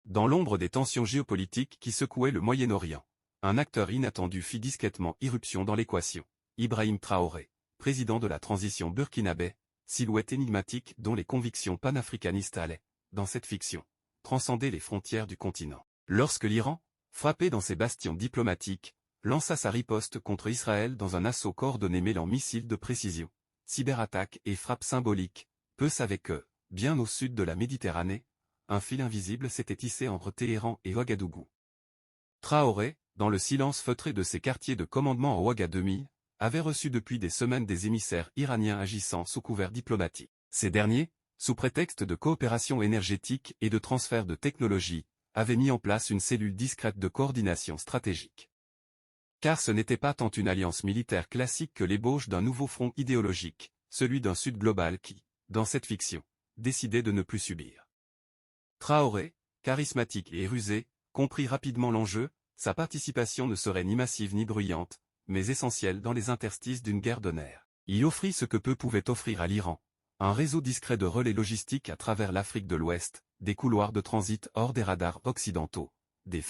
Dans l'ombre des tensions géopolitiques qui secouaient le Moyen-Orient, un acteur inattendu fit discrètement irruption dans l'équation. Ibrahim Traoré, président de la transition burkinabé, silhouette énigmatique dont les convictions panafricanistes allaient, dans cette fiction, transcender les frontières du continent. Lorsque l'Iran, frappé dans ses bastions diplomatiques, lança sa riposte contre Israël dans un assaut coordonné mêlant missiles de précision, cyberattaques et frappes symboliques, peu savaient que, bien au sud de la Méditerranée, un fil invisible s'était tissé entre Téhéran et Ouagadougou. Traoré, dans le silence feutré de ses quartiers de commandement en Ouagadou, avait reçu depuis des semaines des émissaires iraniens agissant sous couvert diplomatique. Ces derniers, sous prétexte de coopération énergétique et de transfert de technologie, avaient mis en place une cellule discrète de coordination stratégique. Car ce n'était pas tant une alliance militaire classique que l'ébauche d'un nouveau front idéologique, celui d'un Sud global qui, dans cette fiction, décidait de ne plus subir. Traoré, charismatique et rusé, comprit rapidement l'enjeu, sa participation ne serait ni massive ni bruyante, mais essentielle dans les interstices d'une guerre de nerfs. Il offrit ce que peu pouvait offrir à l'Iran, un réseau discret de relais logistiques à travers l'Afrique de l'Ouest, des couloirs de transit hors des radars occidentaux, des